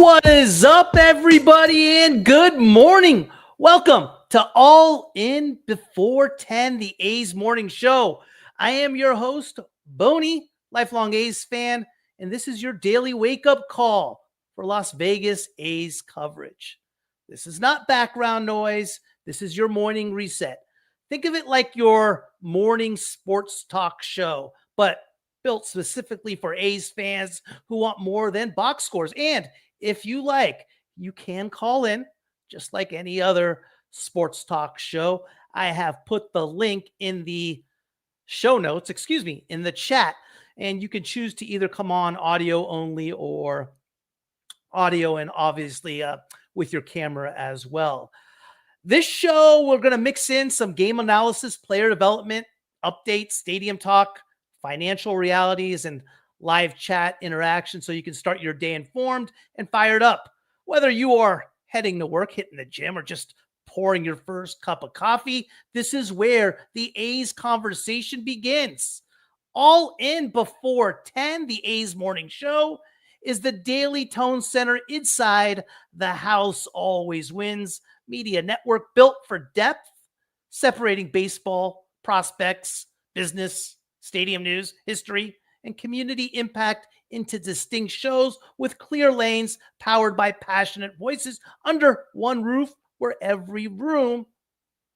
What is up, everybody, and good morning. Welcome to All In Before 10, the A's Morning Show. I am your host, Boney, lifelong A's fan, and this is your daily wake-up call for Las Vegas A's coverage. This is not background noise. This is your morning reset. Think of it like your morning sports talk show, but built specifically for A's fans who want more than box scores. And if you like, you can call in just like any other sports talk show. I have put the link in the show notes, in the chat, and you can choose to either come on audio only or audio and obviously with your camera as well. This show, we're going to mix in some game analysis, player development, updates, stadium talk, financial realities, and live chat interaction so you can start your day informed and fired up. Whether you are heading to work, hitting the gym, or just pouring your first cup of coffee, this is where the A's conversation begins. All In Before 10, the A's Morning Show, is the daily tone center inside the House Always Wins media network built for depth, separating baseball, prospects, business, stadium news, history, and community impact into distinct shows with clear lanes powered by passionate voices under one roof where every room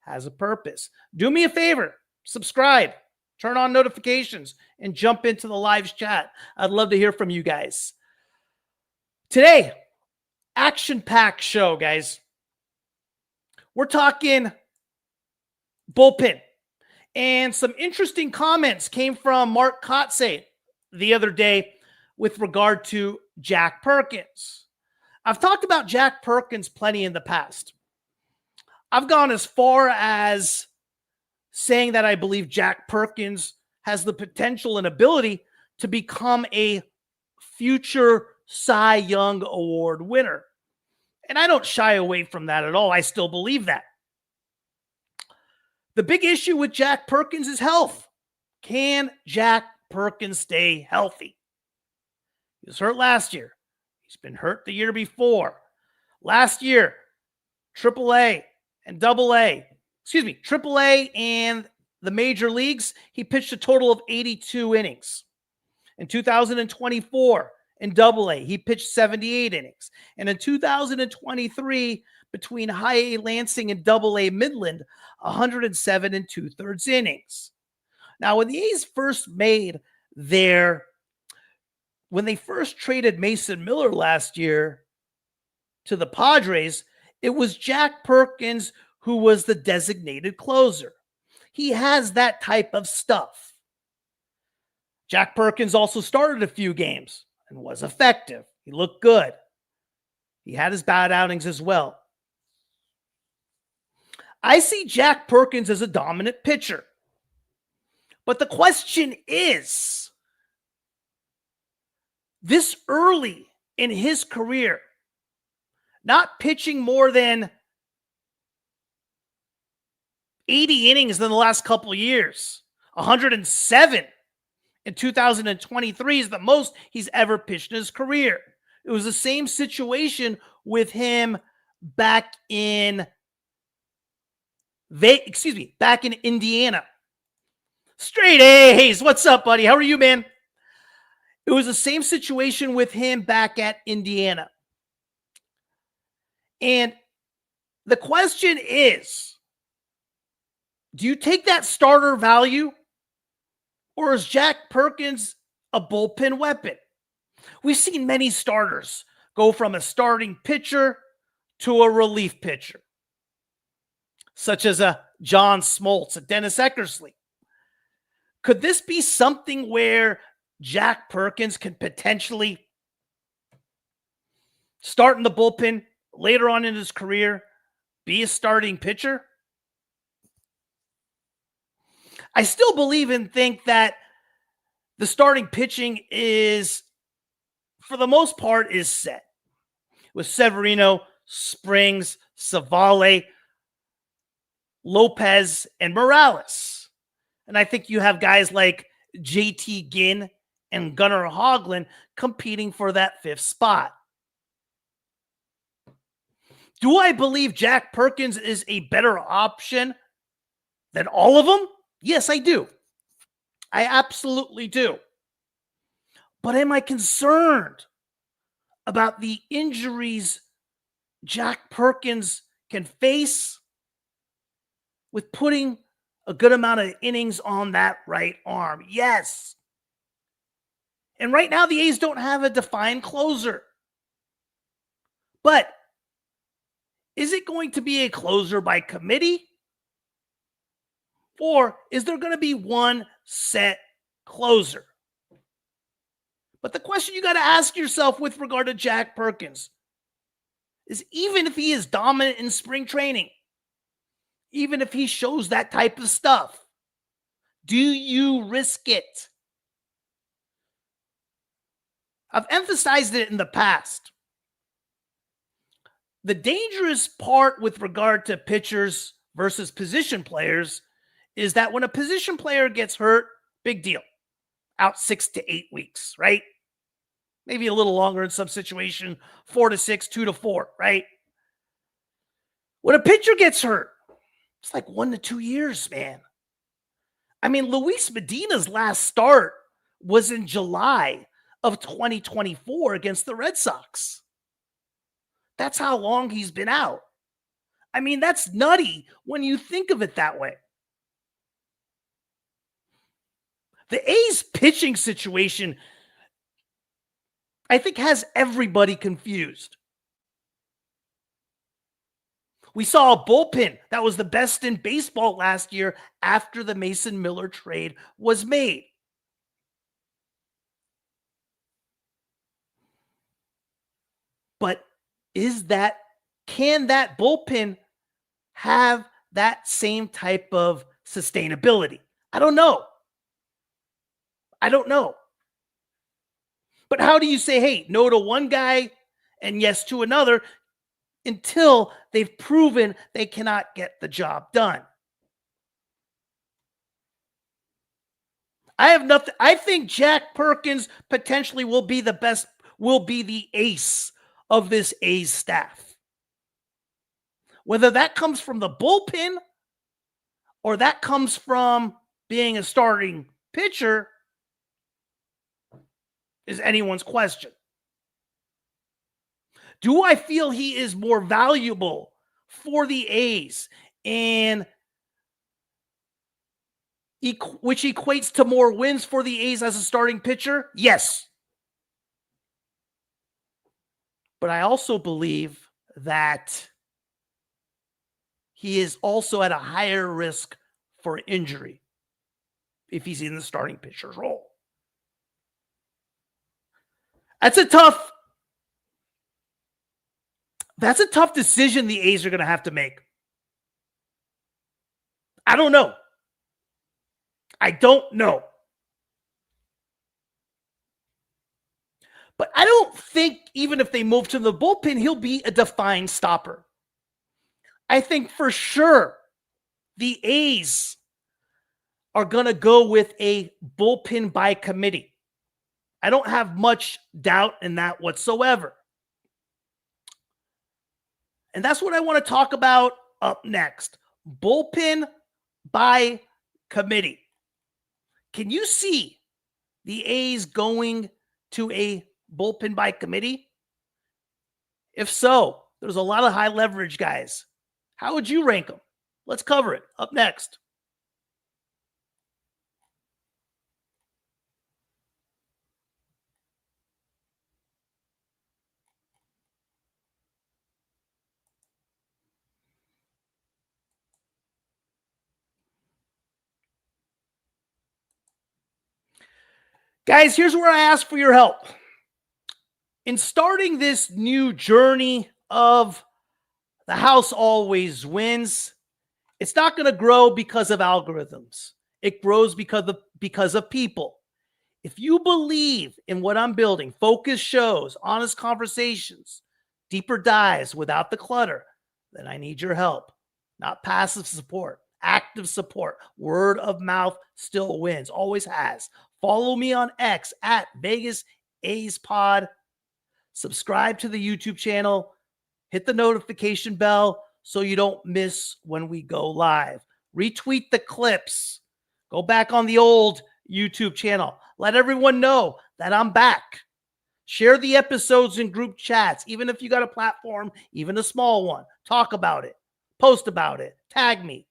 has a purpose. Do me a favor, subscribe, turn on notifications, and jump into the live chat. I'd love to hear from you guys. Today, action-packed show, guys. We're talking bullpen. And some interesting comments came from Mark Kotze the other day with regard to Jack Perkins. I've talked about Jack Perkins plenty in the past. I've gone as far as saying that I believe Jack Perkins has the potential and ability to become a future Cy Young Award winner. And I don't shy away from that at all. I still believe that. The big issue with Jack Perkins is health. Can Jack Perkins stay healthy? He was hurt last year. He's been hurt the year before. Last year, AAA and AAA and the major leagues, he pitched a total of 82 innings. In 2024, in AA, he pitched 78 innings. And in 2023, between High A Lansing and AA Midland, 107 and 2/3 innings. Now, when the A's when they first traded Mason Miller last year to the Padres, it was Jack Perkins who was the designated closer. He has that type of stuff. Jack Perkins also started a few games and was effective. He looked good. He had his bad outings as well. I see Jack Perkins as a dominant pitcher. But the question is, this early in his career, not pitching more than 80 innings in the last couple of years, 107 in 2023 is the most he's ever pitched in his career. It was the same situation with him back in Indiana. Straight A's. What's up, buddy? How are you, man? It was the same situation with him back at Indiana. And the question is, do you take that starter value, or is Jack Perkins a bullpen weapon? We've seen many starters go from a starting pitcher to a relief pitcher, such as a John Smoltz, a Dennis Eckersley. Could this be something where Jack Perkins can potentially start in the bullpen later on in his career, be a starting pitcher? I still believe and think that the starting pitching is, for the most part, is set. With Severino, Springs, Savale, Lopez, and Morales. And I think you have guys like JT Ginn and Gunnar Hoglund competing for that fifth spot. Do I believe Jack Perkins is a better option than all of them? Yes, I do. I absolutely do. But am I concerned about the injuries Jack Perkins can face with putting a good amount of innings on that right arm? Yes. And right now, the A's don't have a defined closer. But is it going to be a closer by committee? Or is there going to be one set closer? But the question you got to ask yourself with regard to Jack Perkins is, even if he is dominant in spring training, even if he shows that type of stuff, do you risk it? I've emphasized it in the past. The dangerous part with regard to pitchers versus position players is that when a position player gets hurt, big deal. Out 6 to 8 weeks, right? Maybe a little longer in some situation, 4 to 6, 2 to 4, right? When a pitcher gets hurt, it's like 1 to 2 years, man. I mean, Luis Medina's last start was in July of 2024 against the Red Sox. That's how long he's been out. I mean, that's nutty when you think of it that way. The A's pitching situation, I think, has everybody confused. We saw a bullpen that was the best in baseball last year after the Mason Miller trade was made. But can that bullpen have that same type of sustainability? I don't know. But how do you say, hey, no to one guy and yes to another until they've proven they cannot get the job done? I think Jack Perkins potentially will be the ace of this A's staff. Whether that comes from the bullpen or that comes from being a starting pitcher is anyone's question. Do I feel he is more valuable for the A's, and which equates to more wins for the A's as a starting pitcher? Yes. But I also believe that he is also at a higher risk for injury if he's in the starting pitcher's role. That's a tough decision the A's are going to have to make. I don't know. But I don't think even if they move to the bullpen, he'll be a defined stopper. I think for sure the A's are going to go with a bullpen by committee. I don't have much doubt in that whatsoever. And that's what I want to talk about up next. Bullpen by committee. Can you see the A's going to a bullpen by committee? If so, there's a lot of high leverage guys. How would you rank them? Let's cover it up next. Guys, here's where I ask for your help. In starting this new journey of the house always wins, it's not going to grow because of algorithms. It grows because of people. If you believe in what I'm building, focused shows, honest conversations, deeper dives without the clutter, then I need your help. Not passive support, active support. Word of mouth still wins, always has. Follow me on X at Vegas A's Pod. Subscribe to the YouTube channel. Hit the notification bell so you don't miss when we go live. Retweet the clips. Go back on the old YouTube channel. Let everyone know that I'm back. Share the episodes in group chats, even if you got a platform, even a small one. Talk about it. Post about it. Tag me.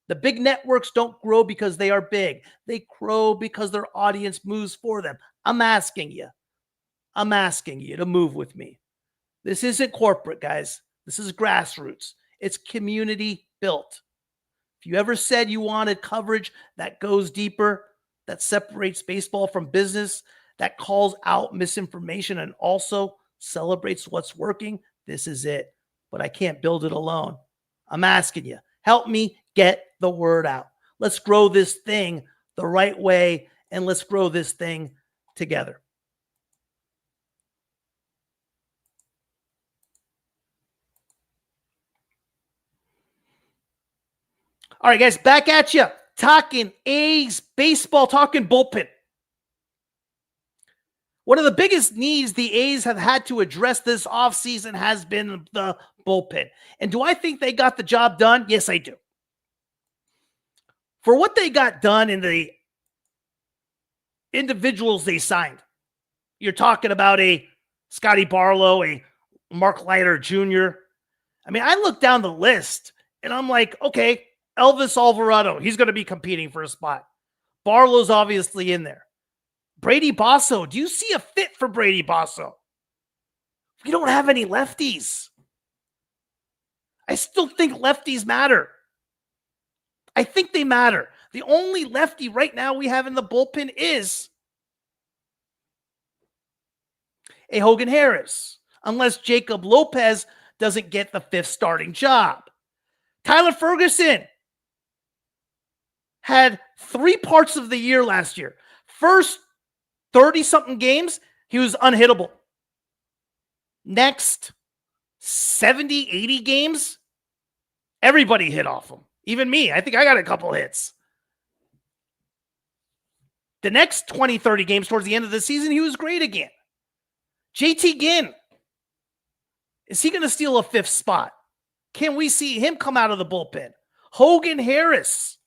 The big networks don't grow because they are big. They grow because their audience moves for them. I'm asking you to move with me. This isn't corporate, guys. This is grassroots. It's community built. If you ever said you wanted coverage that goes deeper, that separates baseball from business, that calls out misinformation and also celebrates what's working, this is it. But I can't build it alone. I'm asking you, help me get the word out. Let's grow this thing the right way, and let's grow this thing together. All right, guys, back at you. Talking A's baseball, talking bullpen. One of the biggest needs the A's have had to address this offseason has been the bullpen. And do I think they got the job done? Yes, I do. For what they got done in the individuals they signed, you're talking about a Scotty Barlow, a Mark Leiter Jr. I mean, I look down the list and I'm like, okay, Elvis Alvarado, he's going to be competing for a spot. Barlow's obviously in there. Brady Basso, do you see a fit for Brady Basso? We don't have any lefties. I still think lefties matter. I think they matter. The only lefty right now we have in the bullpen is a Hogan Harris, unless Jacob Lopez doesn't get the 5th starting job. Tyler Ferguson had 3 parts of the year last year. First 30-something games, he was unhittable. Next 70, 80 games, everybody hit off him. Even me. I think I got a couple hits. The next 20, 30 games towards the end of the season, he was great again. JT Ginn, is he going to steal a 5th spot? Can we see him come out of the bullpen? Hogan Harris.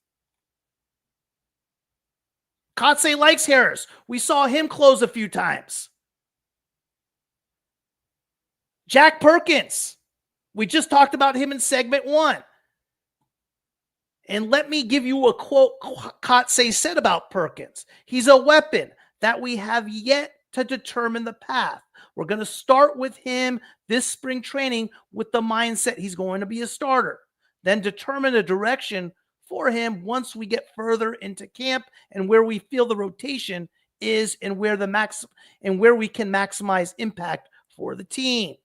Kotsay likes Harris. We saw him close a few times. Jack Perkins. We just talked about him in segment 1. And let me give you a quote Kotsay said about Perkins. He's a weapon that we have yet to determine the path. We're going to start with him this spring training with the mindset he's going to be a starter. Then determine a direction for him once we get further into camp and where we feel the rotation is and where we can maximize impact for the team.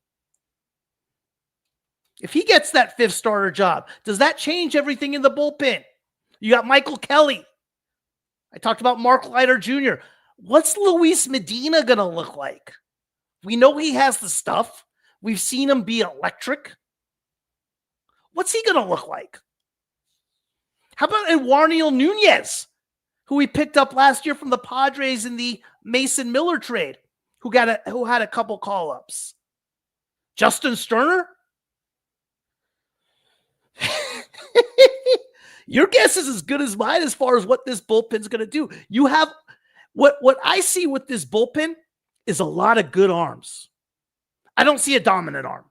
If he gets that 5th starter job, does that change everything in the bullpen? You got Michael Kelly. I talked about Mark Leiter Jr. What's Luis Medina going to look like? We know he has the stuff. We've seen him be electric. What's he going to look like? How about Eduardo Nunez, who we picked up last year from the Padres in the Mason Miller trade, who had a couple call-ups? Justin Sterner? Your guess is as good as mine as far as what this bullpen's going to do. You have what I see with this bullpen is a lot of good arms. I don't see a dominant arm.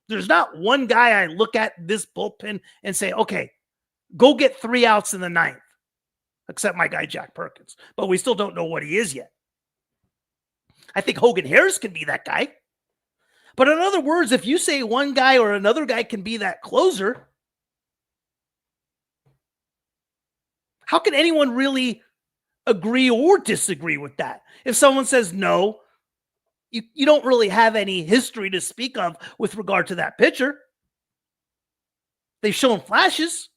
There's not one guy I look at this bullpen and say, okay, go get 3 outs in the 9th, except my guy Jack Perkins. But we still don't know what he is yet. I think Hogan Harris can be that guy. But in other words, if you say one guy or another guy can be that closer, how can anyone really agree or disagree with that? If someone says no, you don't really have any history to speak of with regard to that pitcher. They've shown flashes.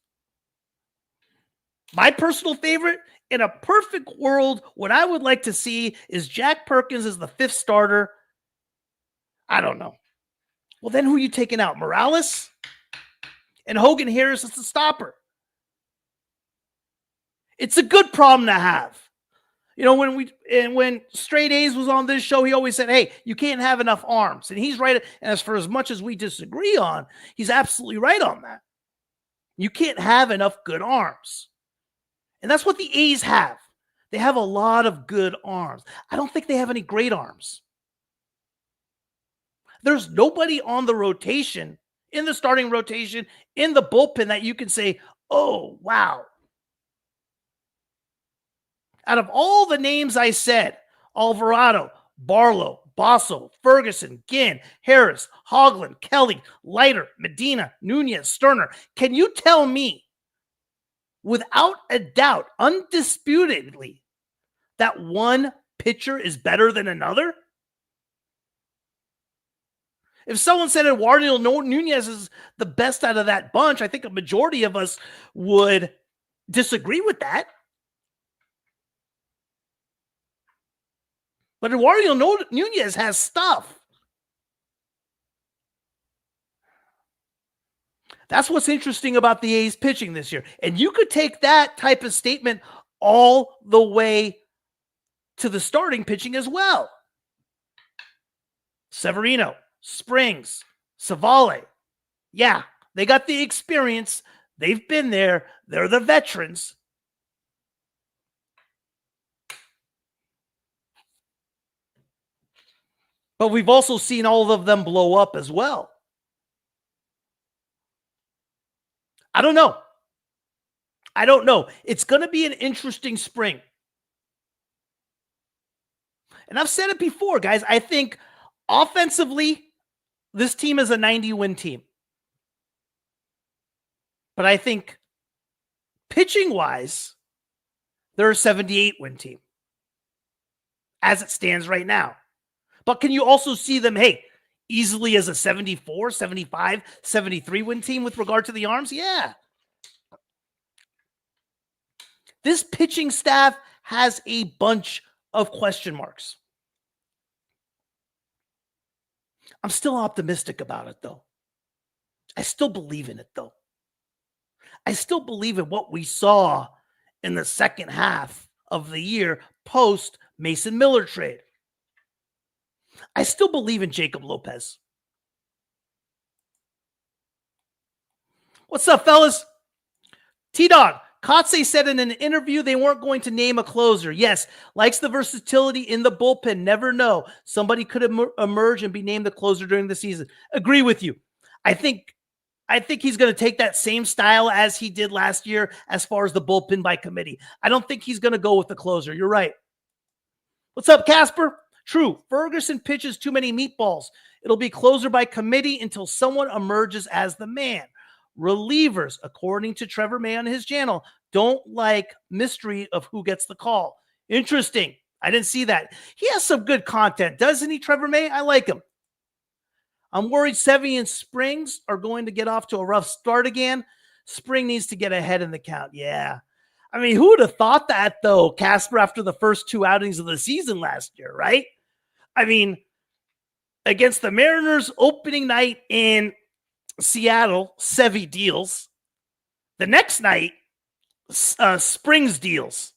My personal favorite, in a perfect world, what I would like to see is Jack Perkins as the 5th starter. I don't know. Well, then who are you taking out? Morales? And Hogan Harris is the stopper. It's a good problem to have. When Straight A's was on this show, he always said, hey, you can't have enough arms. And he's right. And as for as much as we disagree on, he's absolutely right on that. You can't have enough good arms. And that's what the A's have. They have a lot of good arms. I don't think they have any great arms. There's nobody on the rotation, in the starting rotation, in the bullpen that you can say, oh, wow. Out of all the names I said, Alvarado, Barlow, Basso, Ferguson, Ginn, Harris, Hoagland, Kelly, Leiter, Medina, Nunez, Sterner, can you tell me without a doubt, undisputedly, that one pitcher is better than another? If someone said Eduardo Nunez is the best out of that bunch, I think a majority of us would disagree with that. But Eduardo Nunez has stuff. That's what's interesting about the A's pitching this year. And you could take that type of statement all the way to the starting pitching as well. Severino, Springs, Savale. Yeah, they got the experience. They've been there. They're the veterans. But we've also seen all of them blow up as well. I don't know. It's going to be an interesting spring. And I've said it before, guys. I think offensively, this team is a 90-win team. But I think pitching-wise, they're a 78-win team as it stands right now. But can you also see them, easily as a 74, 75, 73-win team with regard to the arms? Yeah. This pitching staff has a bunch of question marks. I'm still optimistic about it, though. I still believe in it, though. I still believe in what we saw in the second half of the year post Mason Miller trade. I still believe in Jacob Lopez. What's up, fellas? T-Dog, Kotze said in an interview they weren't going to name a closer. Yes, likes the versatility in the bullpen. Never know. Somebody could emerge and be named the closer during the season. Agree with you. I think he's going to take that same style as he did last year as far as the bullpen by committee. I don't think he's going to go with the closer. You're right. What's up, Casper? True. Ferguson pitches too many meatballs. It'll be closer by committee until someone emerges as the man. Relievers, according to Trevor May on his channel, don't like mystery of who gets the call. Interesting. I didn't see that. He has some good content, doesn't he, Trevor May? I like him. I'm worried Sevy and Springs are going to get off to a rough start again. Spring needs to get ahead in the count. Yeah. I mean, who would have thought that, though, Casper, after the first two outings of the season last year, right? I mean, against the Mariners opening night in Seattle, Sevy deals. The next night, Springs deals.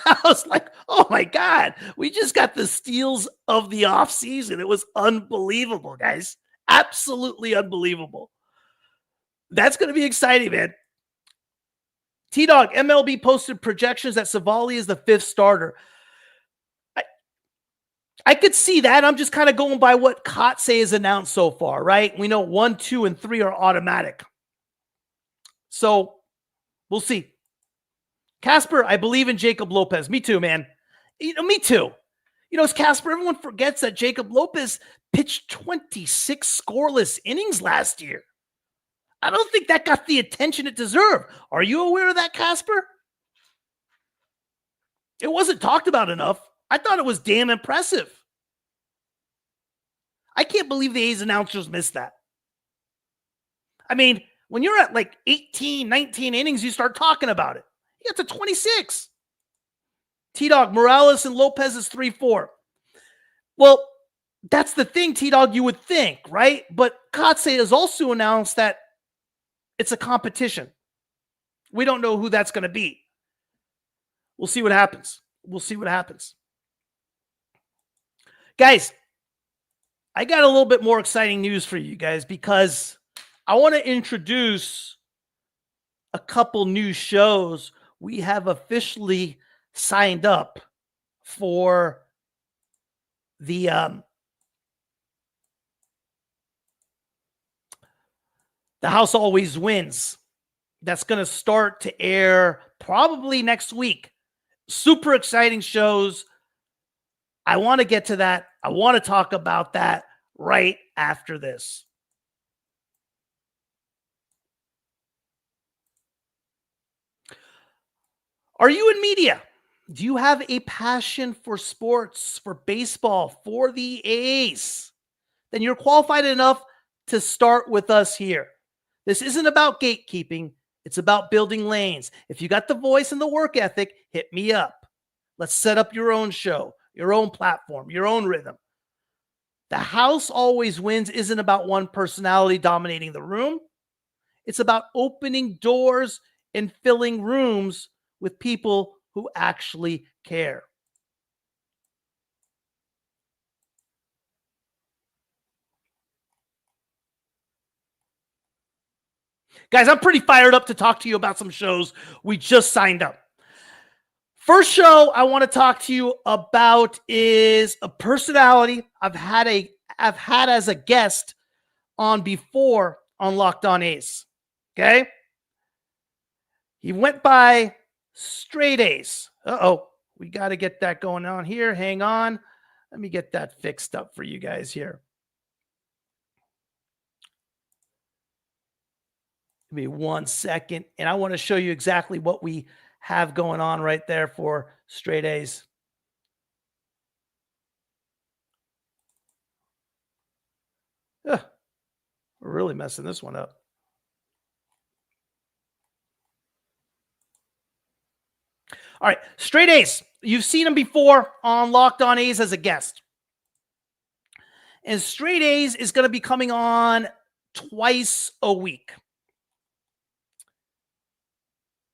I was like, oh my God, we just got the steals of the offseason. It was unbelievable, guys. Absolutely unbelievable. That's going to be exciting, man. T-Dog, MLB posted projections that Savali is the fifth starter. I could see that. I'm just kind of going by what Kotze has announced so far, right? We know 1, 2, and 3 are automatic. So we'll see. Casper, I believe in Jacob Lopez. Me too, man. Me too. It's Casper. Everyone forgets that Jacob Lopez pitched 26 scoreless innings last year. I don't think that got the attention it deserved. Are you aware of that, Casper? It wasn't talked about enough. I thought it was damn impressive. I can't believe the A's announcers missed that. I mean, when you're at like 18, 19 innings, you start talking about it. You got to 26. T-Dog, Morales and Lopez is 3-4. Well, that's the thing, T-Dog, you would think, right? But Kotze has also announced that it's a competition. We don't know who that's going to be. We'll see what happens. We'll see what happens. Guys, I got a little bit more exciting news for you guys because I want to introduce a couple new shows we have officially signed up for the House Always Wins. That's going to start to air probably next week. Super exciting shows. I want to get to that. I want to talk about that right after this. Are you in media? Do you have a passion for sports, for baseball, for the A's? Then you're qualified enough to start with us here. This isn't about gatekeeping. It's about building lanes. If you got the voice and the work ethic, hit me up. Let's set up your own show, your own platform, your own rhythm. The House Always Wins isn't about one personality dominating the room. It's about opening doors and filling rooms with people who actually care. Guys, I'm pretty fired up to talk to you about some shows we just signed up. First show I want to talk to you about is a personality I've had as a guest on before on Locked On A's. Okay? He went by Straight A's. We got to get that going on here. Hang on. Let me get that fixed up for you guys here. Give me 1 second. And I want to show you exactly what we have going on right there for Straight A's. We're really messing this one up. All right, Straight A's. You've seen him before on Locked On A's as a guest. And Straight A's is going to be coming on twice a week.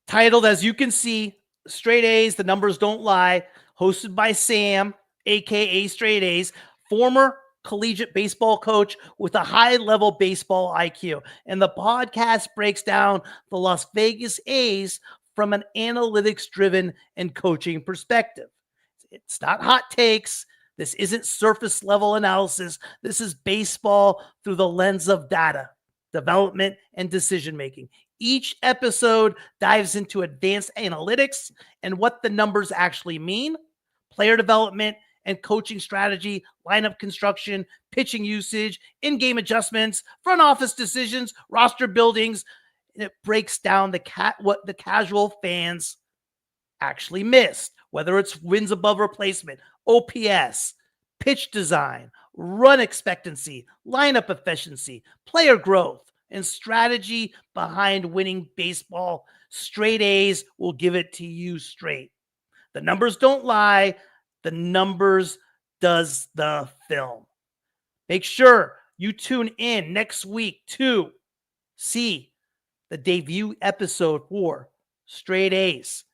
Titled, as you can see, Straight A's, The Numbers Don't Lie, hosted by Sam, a.k.a. Straight A's, former collegiate baseball coach with a high-level baseball IQ. And the podcast breaks down the Las Vegas A's from an analytics-driven and coaching perspective. It's not hot takes. This isn't surface-level analysis. This is baseball through the lens of data, development, and decision-making. Each episode dives into advanced analytics and what the numbers actually mean, player development and coaching strategy, lineup construction, pitching usage, in-game adjustments, front office decisions, roster buildings. And it breaks down what the casual fans actually missed, whether it's wins above replacement, OPS, pitch design, run expectancy, lineup efficiency, player growth, and strategy behind winning baseball. Straight A's will give it to you straight. The numbers don't lie. The numbers does the film. Make sure you tune in next week to see the debut episode for Straight A's.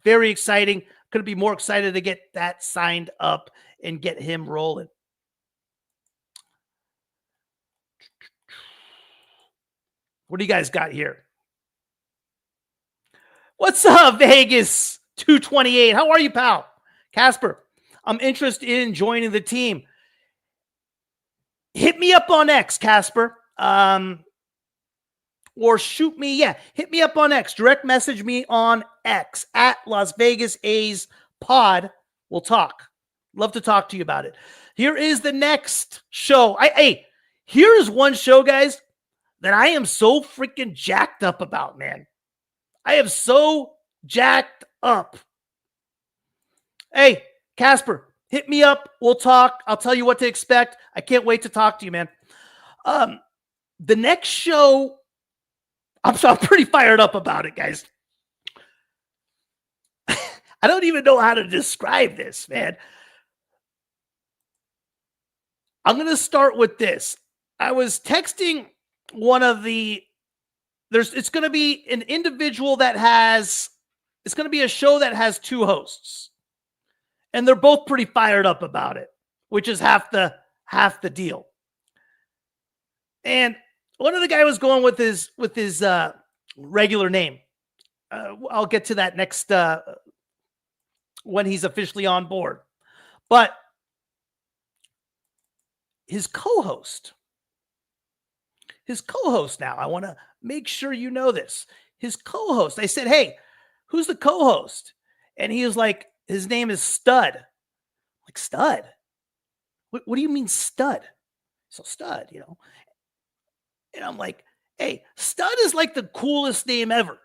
Very exciting. Couldn't be more excited to get that signed up and get him rolling. What do you guys got here? What's up, Vegas 228? How are you, pal? Casper, I'm interested in joining the team. Hit me up on X, Casper. Or shoot me. Yeah, hit me up on X. Direct message me on X at Las Vegas A's Pod. We'll talk. Love to talk to you about it. Here is the next show. Here is one show, guys, that I am so freaking jacked up about, man. I am so jacked up. Hey, Casper, hit me up. We'll talk. I'll tell you what to expect. I can't wait to talk to you, man. The next show, I'm pretty fired up about it, guys. I don't even know how to describe this, man. I'm going to start with this. I was texting one of it's going to be an individual it's going to be a show that has two hosts. And they're both pretty fired up about it, which is half the deal. And one of the guy was going with his regular name. I'll get to that next when he's officially on board. But his co-host now, I want to make sure you know this. His co-host, I said, hey, who's the co-host? And he was like, his name is Stud. Like, Stud? What do you mean Stud? So Stud, you know. And I'm like, hey, Stud is like the coolest name ever.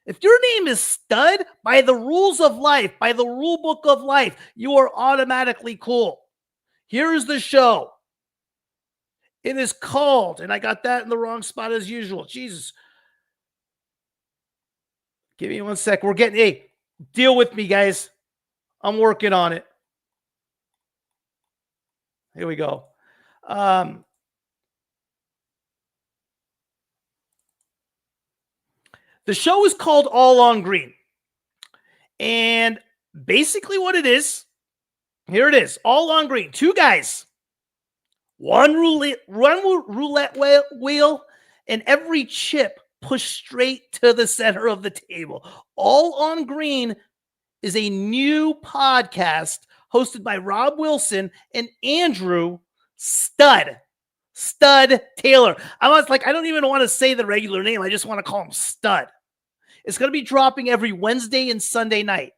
If your name is Stud, by the rules of life, by the rule book of life, you are automatically cool. Here is the show. It is called, and I got that in the wrong spot as usual. Jesus. Give me 1 sec. Hey, deal with me, guys. I'm working on it. Here we go. The show is called All on Green. And basically what it is, here it is, All on Green. Two guys, one roulette wheel, and every chip pushed straight to the center of the table. All on Green is a new podcast hosted by Rob Wilson and Andrew Stud Taylor. I don't even want to say the regular name. I just want to call him Stud. It's going to be dropping every Wednesday and Sunday night.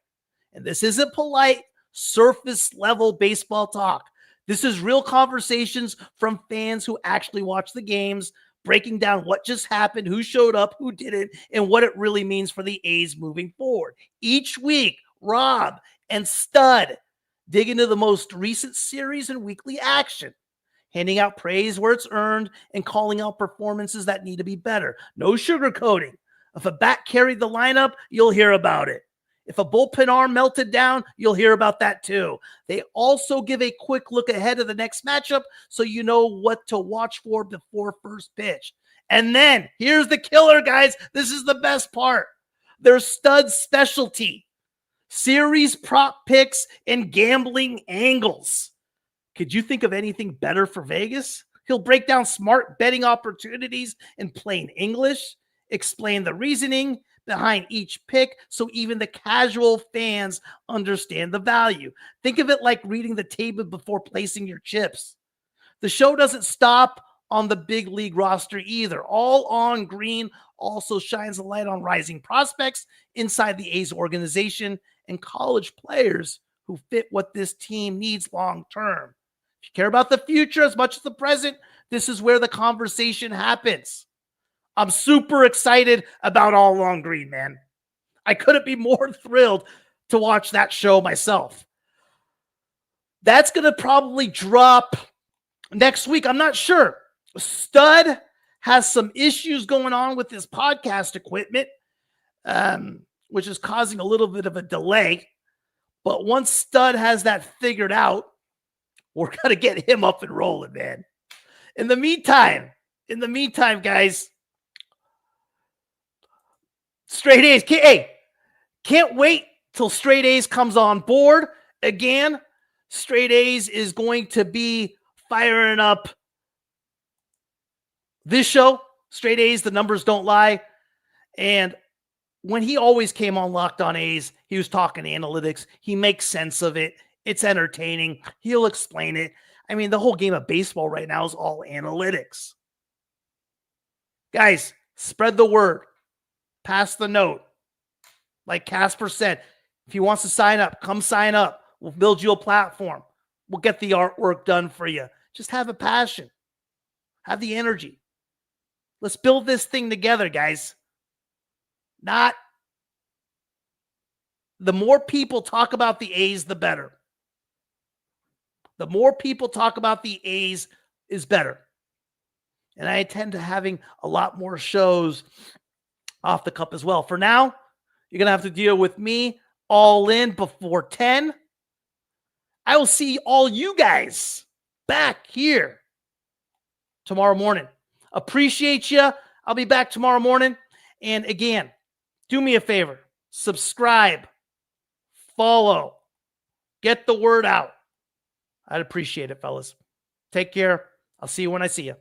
And this isn't polite, surface level baseball talk. This is real conversations from fans who actually watch the games, breaking down what just happened, who showed up, who didn't, and what it really means for the A's moving forward. Each week, Rob and Stud dig into the most recent series and weekly action, handing out praise where it's earned and calling out performances that need to be better. No sugarcoating. If a bat carried the lineup, you'll hear about it. If a bullpen arm melted down, you'll hear about that too. They also give a quick look ahead of the next matchup so you know what to watch for before first pitch. And then, here's the killer, guys. This is the best part. Their Stud's specialty. Series prop picks and gambling angles. Could you think of anything better for Vegas? He'll break down smart betting opportunities in plain English, explain the reasoning behind each pick so even the casual fans understand the value. Think of it like reading the table before placing your chips. The show doesn't stop on the big league roster either. All on Green also shines a light on rising prospects inside the A's organization and college players who fit what this team needs long term. If you care about the future as much as the present, this is where the conversation happens. I'm super excited about All on Green, man. I couldn't be more thrilled to watch that show myself. That's going to probably drop next week. I'm not sure. Stud has some issues going on with his podcast equipment, which is causing a little bit of a delay. But once Stud has that figured out, we're going to get him up and rolling, man. In the meantime, guys, Straight A's. Can't wait till Straight A's comes on board again. Straight A's is going to be firing up this show. Straight A's, the numbers don't lie. And when he always came on Locked On A's, he was talking analytics. He makes sense of it. It's entertaining. He'll explain it. I mean, the whole game of baseball right now is all analytics. Guys, spread the word. Pass the note. Like Casper said, if he wants to sign up, come sign up. We'll build you a platform. We'll get the artwork done for you. Just have a passion. Have the energy. Let's build this thing together, guys. The more people talk about the A's, the better. The more people talk about the A's is better. And I intend to having a lot more shows off the cup as well. For now, you're going to have to deal with me all in before 10. I will see all you guys back here tomorrow morning. Appreciate you. I'll be back tomorrow morning. And again, do me a favor. Subscribe. Follow. Get the word out. I'd appreciate it, fellas. Take care. I'll see you when I see you.